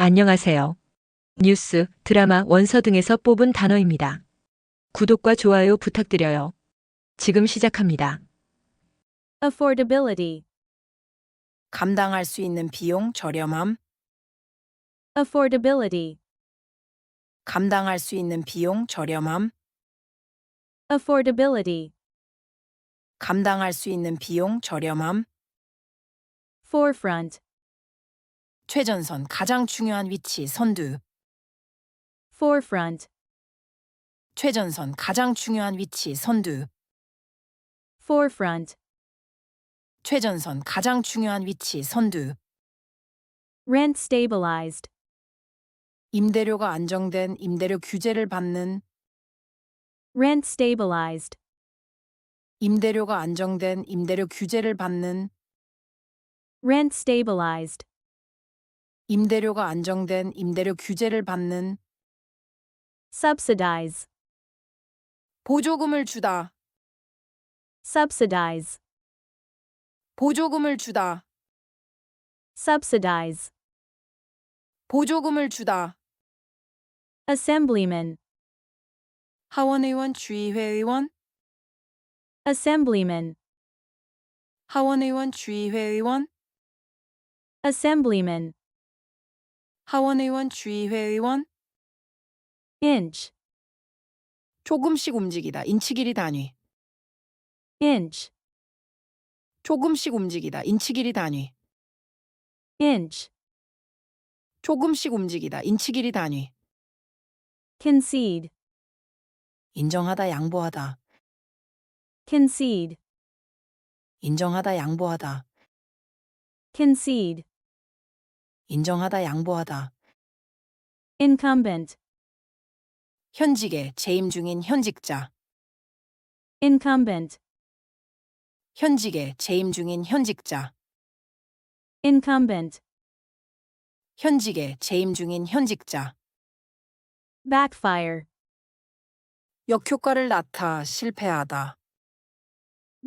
안녕하세요. 뉴스, 드라마, 원서 등에서 뽑은 단어입니다. 구독과 좋아요 부탁드려요. 지금 시작합니다. Affordability. 감당할 수 있는 비용 저렴함, Affordability. 감당할 수 있는 비용 저렴함, Affordability. 감당할 수 있는 비용 저렴함, Forefront. 최전선 가장 중요한 위치 선두, Forefront. 최전선 가장 중요한 위치 선두, Forefront. 최전선 가장 중요한 위치 선두, Rent stabilized. 임대료가 안정된 임대료 규제를 받는, Rent stabilized. 임대료가 안정된 임대료 규제를 받는, Rent stabilized. 임대료가 안정된 임대료 규제를 받는, Subsidize. 보조금을 주다, Subsidize. 보조금을 주다, Subsidize. 보조금을 주다, Assemblyman. 하원의원 주의회의원, Assemblyman. 하원의원 주의회의원, Assemblyman. 하원의원 주의회의원, Inch. 조금씩 움직이다 인치 길이 단위, Inch. 조금씩 움직이다 인치 길이 단위, Inch. 조금씩 움직이다 인치 길이 단위, Concede. 인정하다 양보하다, Concede. 인정하다 양보하다, Concede. 인정하다 양보하다, Incumbent. 현직에 재임 중인 현직자, Incumbent. 현직에 재임 중인 현직자, Incumbent. 현직에 재임 중인 현직자, Backfire. 역효과를 낳다 실패하다,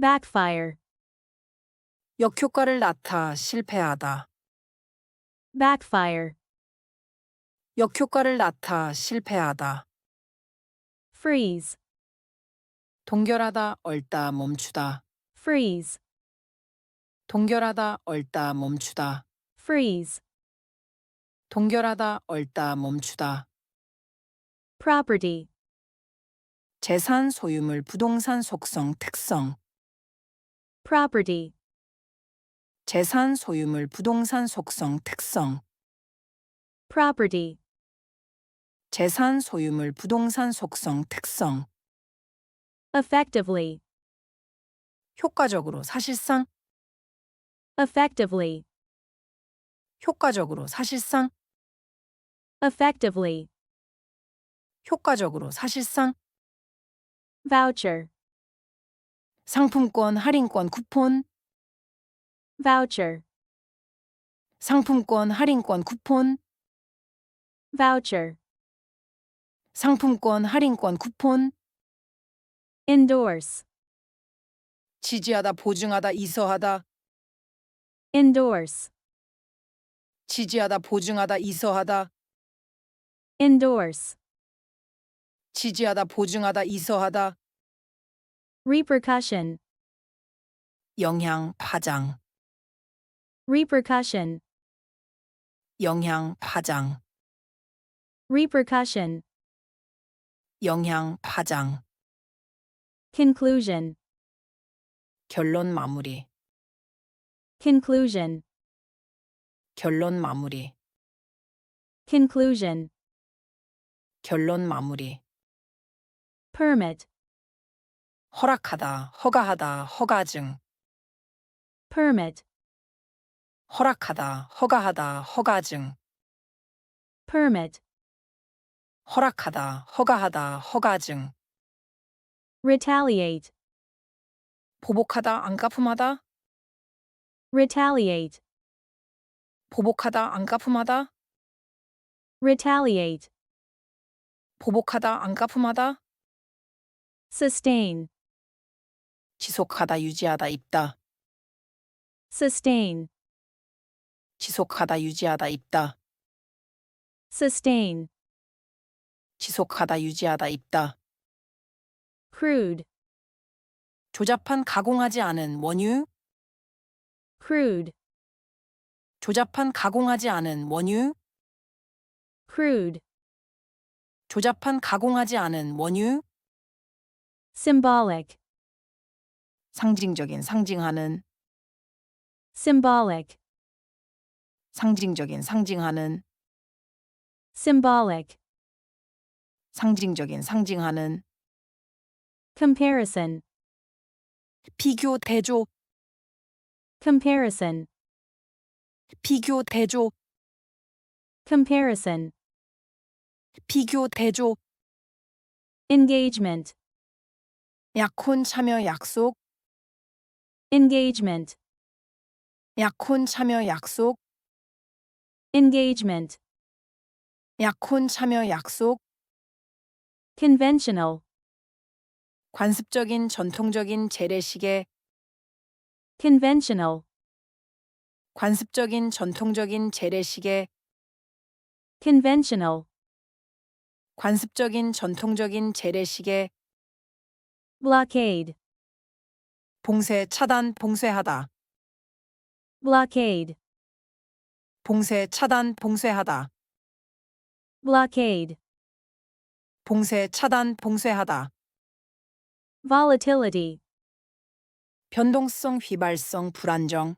Backfire. 역효과를 낳다 실패하다, Backfire. 역효과를 낳다 실패하다, Freeze. 동결하다 얼다 멈추다, Freeze. 동결하다 얼다 멈추다, Freeze. 동결하다 얼다 멈추다, Property. 재산 소유물 부동산 속성 특성, Property. 재산 소유물 부동산 속성 특성, Property. 재산 소유물 부동산 속성 특성, Effectively. 효과적으로 사실상, Effectively. 효과적으로 사실상, Effectively. 효과적으로 사실상, Voucher. 상품권 할인권 쿠폰, Voucher. 상품권 할인권 쿠폰, Voucher. 상품권 할인권 쿠폰, Endorse. 지지하다 보증하다 이서하다, Endorse. 지지하다 보증하다 이서하다, Endorse. 지지하다 보증하다 이서하다, Repercussion. 영향 파장, Repercussion. 영향 파장, Repercussion. 영향 파장, Conclusion. 결론 마무리, Conclusion. 결론 마무리, Conclusion. 결론 마무리, Permit. 허락하다, 허가하다, 허가증, Permit. 허락하다, 허가하다, 허가증, Permit. 허락하다, 허가하다, 허가증, Retaliate. 보복하다, 안가품하다, Retaliate. 보복하다, 안가품하다, Retaliate. 보복하다, 안가품하다, Sustain. 지속하다, 유지하다, 입다, Sustain. 지속하다, 유지하다, 입다, sustain, 지속하다 유지하다 입다. crude, 조잡한 가공하지 않은 원유, crude, 조잡한 가공하지 않은 원유, crude, 조잡한 가공하지 않은 원유, symbolic, 상징적인 상징하는, symbolic, 상징적인 상징하는, symbolic, 상징적인 상징하는, comparison, 비교 대조, comparison, 비교 대조, comparison, 비교 대조, engagement, 약혼 참여 약속, engagement, 약혼 참여 약속, engagement, 약혼 참여 약속, conventional, 관습적인 전통적인 재래시계, conventional, 관습적인 전통적인 재래시계, conventional, 관습적인 전통적인 재래시계, blockade, 봉쇄 차단 봉쇄하다, blockade, 봉쇄 차단 봉쇄하다, blockade, 봉쇄 차단 봉쇄하다, volatility, 변동성 휘발성 불안정,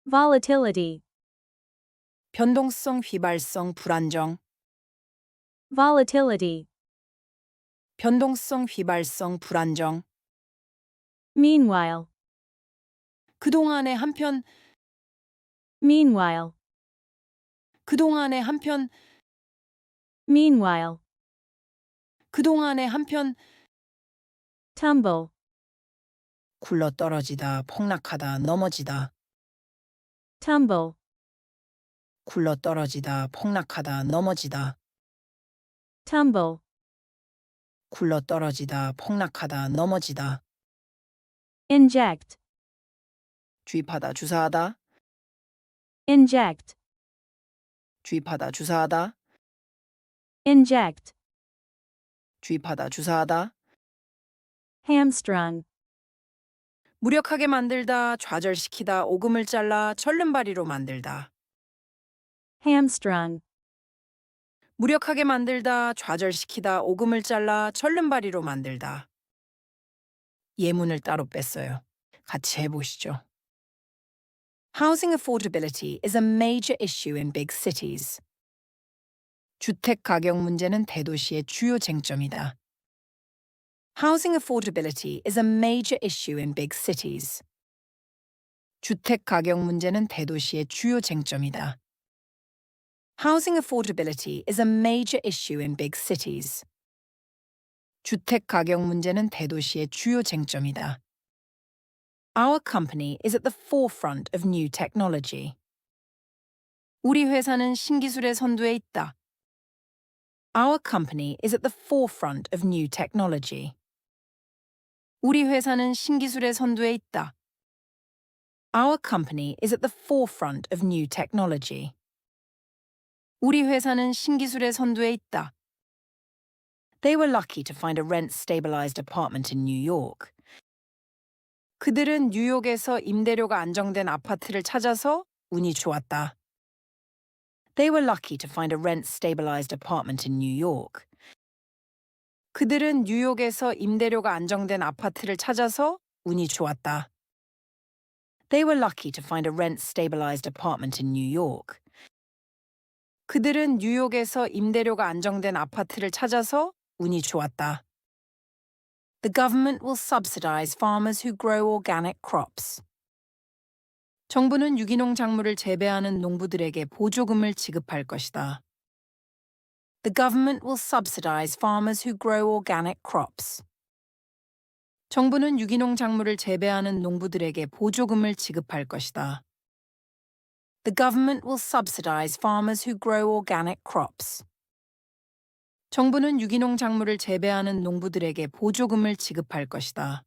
volatility, 변동성 휘발성 불안정, volatility, 변동성 휘발성 불안정, meanwhile, 그동안의 한편, meanwhile, 그동안의 한편, meanwhile, 그동안의 한편, tumble, 굴러떨어지다 폭락하다 넘어지다, tumble, 굴러떨어지다 폭락하다 넘어지다, tumble, 굴러떨어지다 폭락하다 넘어지다, inject, 주입하다 주사하다, inject, 주입하다 주사하다, inject, 주입하다 주사하다, hamstrung, 무력하게 만들다 좌절시키다 오금을 잘라 철름발이로 만들다, hamstrung, 무력하게 만들다 좌절시키다 오금을 잘라 철름발이로 만들다. 예문을 따로 뺐어요. 같이 해보시죠. Housing affordability is a major issue in big cities. 주택 가격 문제는 대도시의 주요 쟁점이다. Housing affordability is a major issue in big cities. 주택 가격 문제는 대도시의 주요 쟁점이다. Housing affordability is a major issue in big cities. 주택 가격 문제는 대도시의 주요 쟁점이다. Our company is at the forefront of new technology. 우리 회사는 신기술의 선두에 있다. Our company is at the forefront of new technology. 우리 회사는 신기술의 선두에 있다. Our company is at the forefront of new technology. 우리 회사는 신기술의 선두에 있다. They were lucky to find a rent-stabilized apartment in New York. 그들은 뉴욕에서 임대료가 안정된 아파트를 찾아서 운이 좋았다. They were lucky to find a rent-stabilized apartment in New York. 그들은 뉴욕에서 임대료가 안정된 아파트를 찾아서 운이 좋았다. They were lucky to find a rent-stabilized apartment in New York. 그들은 뉴욕에서 임대료가 안정된 아파트를 찾아서 운이 좋았다. The government will subsidize farmers who grow organic crops. 정부는 유기농 작물을 재배하는 농부들에게 보조금을 지급할 것이다. The government will subsidize farmers who grow organic crops. 정부는 유기농 작물을 재배하는 농부들에게 보조금을 지급할 것이다. The government will subsidize farmers who grow organic crops. 정부는 유기농 작물을 재배하는 농부들에게 보조금을 지급할 것이다.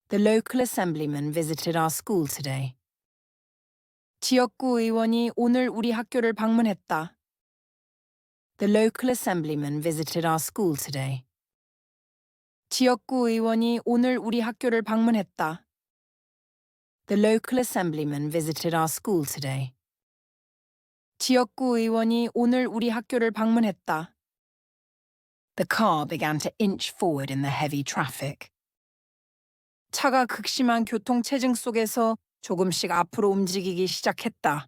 The local assemblyman visited our school today. 지역구 의원이 오늘 우리 학교를 방문했다. The local assemblyman visited our school today. 지역구 의원이 오늘 우리 학교를 방문했다. The local assemblyman visited our school today. 지역구 의원이 오늘 우리 학교를 방문했다. The car began to inch forward in the heavy traffic. 차가 극심한 교통체증 속에서 조금씩 앞으로 움직이기 시작했다.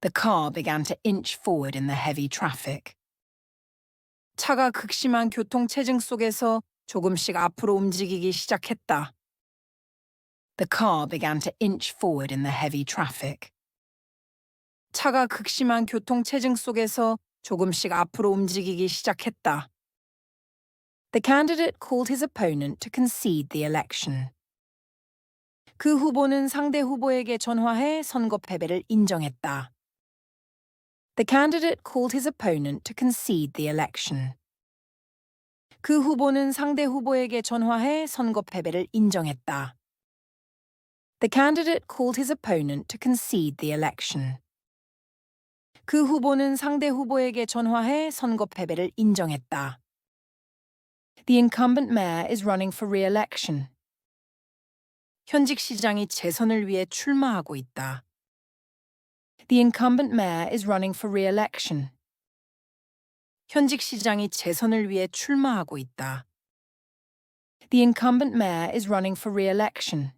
The car began to inch forward in the heavy traffic. 차가 극심한 교통체증 속에서 조금씩 앞으로 움직이기 시작했다. The car began to inch forward in the heavy traffic. 차가 극심한 교통체증 속에서 조금씩 앞으로 움직이기 시작했다. The candidate called his opponent to concede the election. 그 후보는 상대 후보에게 전화해 선거 패배를 인정했다. The candidate called his opponent to concede the election. 그 후보는 상대 후보에게 전화해 선거 패배를 인정했다. The candidate called his opponent to concede the election. 그 후보는 상대 후보에게 전화해 선거 패배를 인정했다. The incumbent mayor is running for re-election. 현직 시장이 재선을 위해 출마하고 있다. The incumbent mayor is running for re-election. 현직 시장이 재선을 위해 출마하고 있다. The incumbent mayor is running for re-election.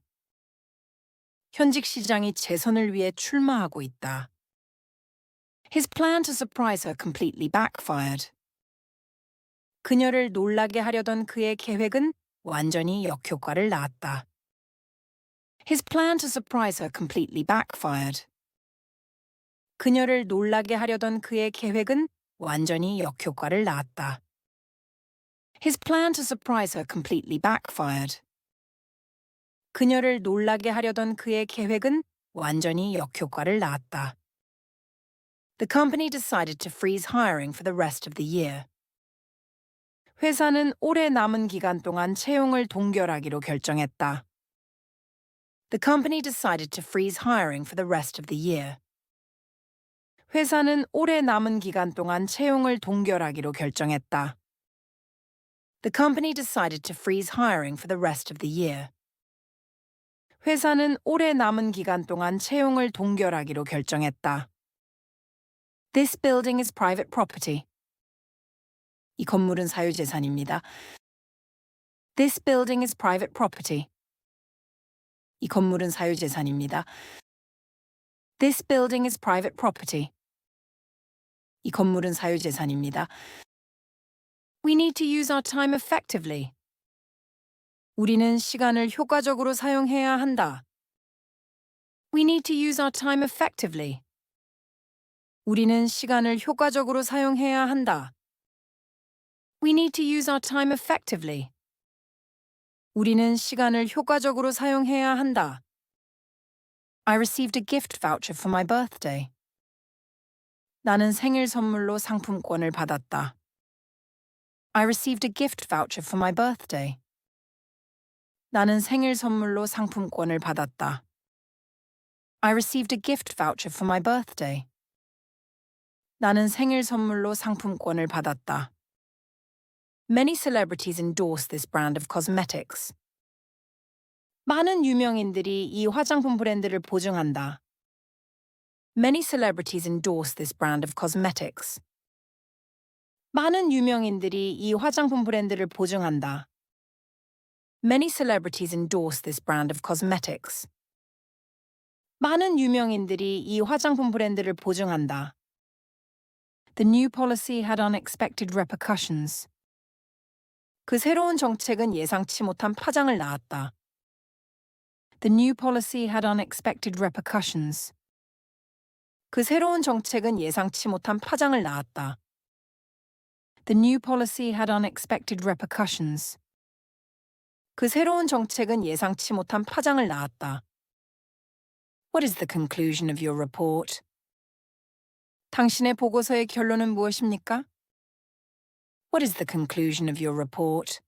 현직 시장이 재선을 위해 출마하고 있다. His plan to surprise her completely backfired. 그녀를 놀라게 하려던 그의 계획은 완전히 역효과를 낳았다. His plan to surprise her completely backfired. 그녀를 놀라게 하려던 그의 계획은 완전히 역효과를 낳았다. His plan to surprise her completely backfired. 그녀를 놀라게 하려던 그의 계획은 완전히 역효과를 낳았다. The company decided to freeze hiring for the rest of the year. 회사는 올해 남은 기간 동안 채용을 동결하기로 결정했다. The company decided to freeze hiring for the rest of the year. 회사는 올해 남은 기간 동안 채용을 동결하기로 결정했다. The company decided to freeze hiring for the rest of the year. 회사는 올해 남은 기간 동안 채용을 동결하기로 결정했다. This building is private property. 이 건물은 사유재산입니다. This building is private property. 이 건물은 사유재산입니다. This building is private property. 이 건물은 사유재산입니다. We need to use our time effectively. 우리는 시간을 효과적으로 사용해야 한다. We need to use our time effectively. 우리는 시간을 효과적으로 사용해야 한다. We need to use our time effectively. 우리는 시간을 효과적으로 사용해야 한다. I received a gift voucher for my birthday. 나는 생일 선물로 상품권을 받았다. I received a gift voucher for my birthday. 나는 생일 선물로 상품권을 받았다. I received a gift voucher for my birthday. 나는 생일 선물로 상품권을 받았다. Many celebrities endorse this brand of cosmetics. 많은 유명인들이 이 화장품 브랜드를 보증한다. Many celebrities endorse this brand of cosmetics. 많은 유명인들이 이 화장품 브랜드를 보증한다. Many celebrities endorse this brand of cosmetics. 많은 유명인들이 이 화장품 브랜드를 보증한다. The new policy had unexpected repercussions. 그 새로운 정책은 예상치 못한 파장을 낳았다. The new policy had unexpected repercussions. 그 새로운 정책은 예상치 못한 파장을 낳았다. The new policy had unexpected repercussions. 그 새로운 정책은 예상치 못한 파장을 낳았다. What is the conclusion of your report? 당신의 보고서의 결론은 무엇입니까? What is the conclusion of your report?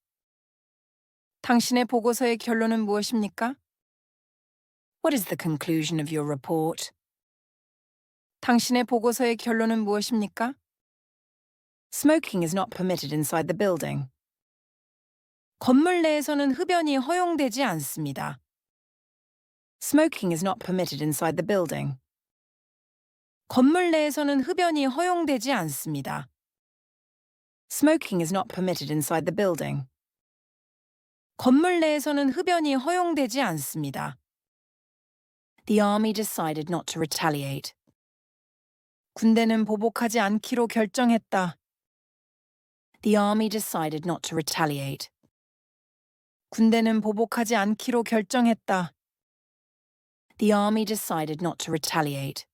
당신의 보고서의 결론은 무엇입니까? What is the conclusion of your report? 당신의 보고서의 결론은 무엇입니까? Smoking is not permitted inside the building. 건물 내에서는 흡연이 허용되지 않습니다. Smoking is not permitted inside the building. 건물 내에서는 흡연이 허용되지 않습니다. Smoking is not permitted inside the building. 건물 내에서는 흡연이 허용되지 않습니다. The army decided not to retaliate. 군대는 보복하지 않기로 결정했다. The army decided not to retaliate. 군대는 보복하지 않기로 결정했다. The army decided not to retaliate.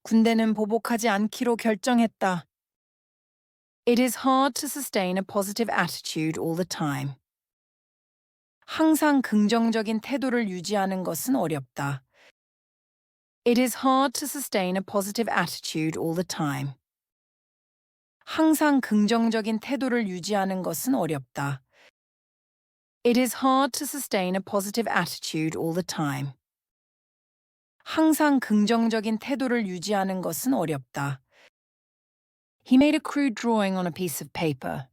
군대는 보복하지 않기로 결정했다. It is hard to sustain a positive attitude all the time. 항상 긍정적인 태도를 유지하는 것은 어렵다. It is hard to sustain a positive attitude all the time. 항상 긍정적인 태도를 유지하는 것은 어렵다. It is hard to sustain a positive attitude all the time. 항상 긍정적인 태도를 유지하는 것은 어렵다. He made a crude drawing on a piece of paper.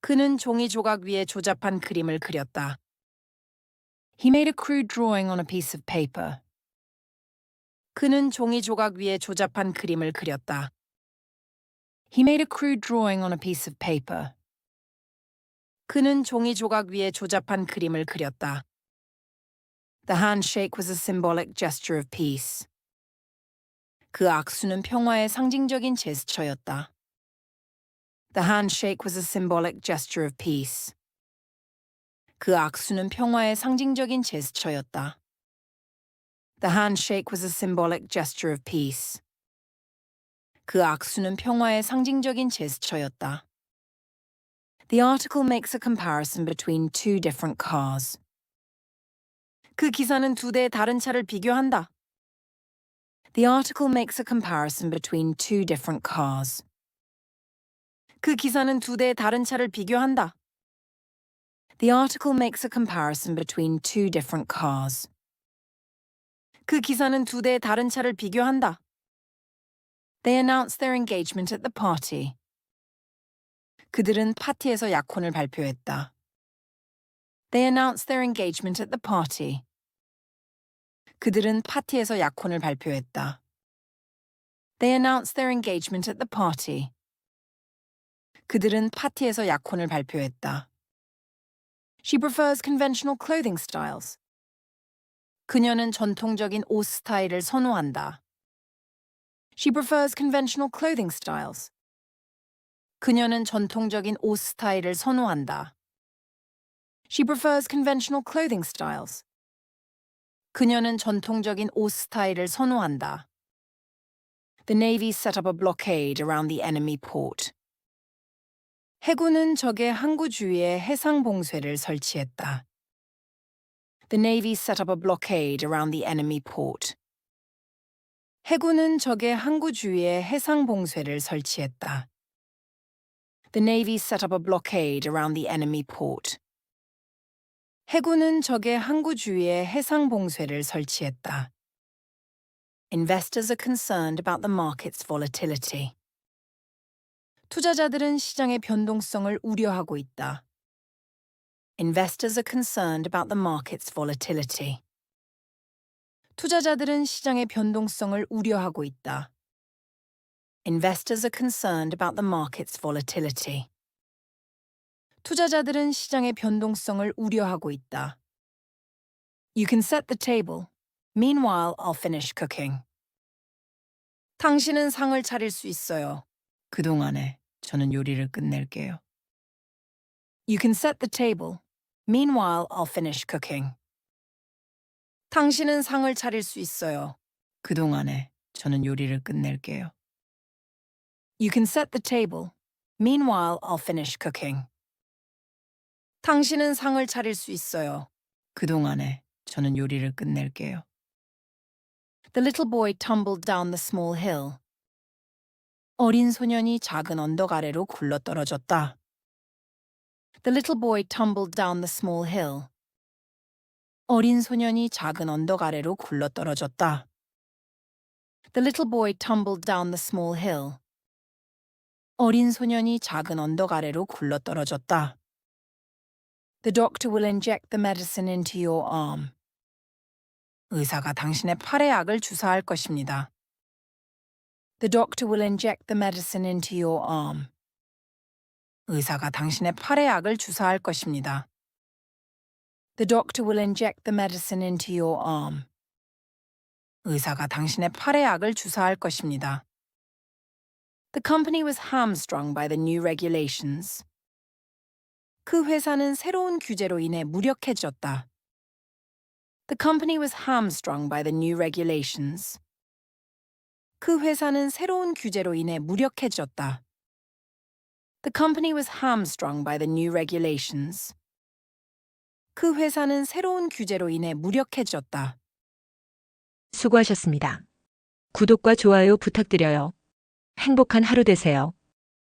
그는 종이 조각 위에 조잡한 그림을 그렸다. He made a crude drawing on a piece of paper. 그는 종이 조각 위에 조잡한 그림을 그렸다. He made a crude drawing on a piece of paper. 그는 종이 조각 위에 조잡한 그림을 그렸다. The handshake was a symbolic gesture of peace. 그 악수는 평화의 상징적인 제스처였다. The handshake was a symbolic gesture of peace. 그 악수는 평화의 상징적인 제스처였다. The handshake was a symbolic gesture of peace. 그 악수는 평화의 상징적인 제스처였다. The article makes a comparison between two different cars. 그 기사는 두 대의 다른 차를 비교한다. The article makes a comparison between two different cars. 그 기사는 두 대의 다른 차를 비교한다. The article makes a comparison between two different cars. 그 기사는 두 대의 다른 차를 비교한다. They announced their engagement at the party. 그들은 파티에서 약혼을 발표했다. They announced their engagement at the party. 그들은 파티에서 약혼을 발표했다. They announced their engagement at the party. 그들은 파티에서 약혼을 발표했다. She prefers conventional clothing styles. 그녀는 전통적인 옷 스타일을 선호한다. She prefers conventional clothing styles. 그녀는 전통적인 옷 스타일을 선호한다. She prefers conventional clothing styles. 그녀는 전통적인 옷 스타일을 선호한다. The Navy set up a blockade around the enemy port. 해군은 적의 항구 주위에 해상 봉쇄를 설치했다. The Navy set up a blockade around the enemy port. 해군은 적의 항구 주위에 해상 봉쇄를 설치했다. The Navy set up a blockade around the enemy port. 해군은 적의 항구 주위에 해상 봉쇄를 설치했다. Investors are concerned about the market's volatility. 투자자들은 시장의 변동성을 우려하고 있다. Investors are concerned about the market's volatility. 투자자들은 시장의 변동성을 우려하고 있다. Investors are concerned about the market's volatility. 투자자들은 시장의 변동성을 우려하고 있다. You can set the table. Meanwhile, I'll finish cooking. 당신은 상을 차릴 수 있어요. 그동안에 저는 요리를 끝낼게요. You can set the table. Meanwhile, I'll finish cooking. 당신은 상을 차릴 수 있어요. 그동안에 저는 요리를 끝낼게요. You can set the table. Meanwhile, I'll finish cooking. 당신은 상을 차릴 수 있어요. 그동안에 저는 요리를 끝낼게요. The little boy tumbled down the small hill. 어린 소년이 작은 언덕 아래로 굴러떨어졌다. The little boy tumbled down the small hill. 어린 소년이 작은 언덕 아래로 굴러떨어졌다. The little boy tumbled down the small hill. 어린 소년이 작은 언덕 아래로 굴러떨어졌다. The doctor will inject the medicine into your arm. 의사가 당신의 팔에 약을 주사할 것입니다. The doctor will inject the medicine into your arm. 의사가 당신의 팔에 약을 주사할 것입니다. The doctor will inject the medicine into your arm. 의사가 당신의 팔에 약을 주사할 것입니다. The company was hamstrung by the new regulations. 그 회사는 새로운 규제로 인해 무력해졌다. The company was hamstrung by the new regulations. 그 회사는 새로운 규제로 인해 무력해졌다. The company was hamstrung by the new regulations. 그 회사는 새로운 규제로 인해 무력해졌다. 수고하셨습니다. 구독과 좋아요 부탁드려요. 행복한 하루 되세요.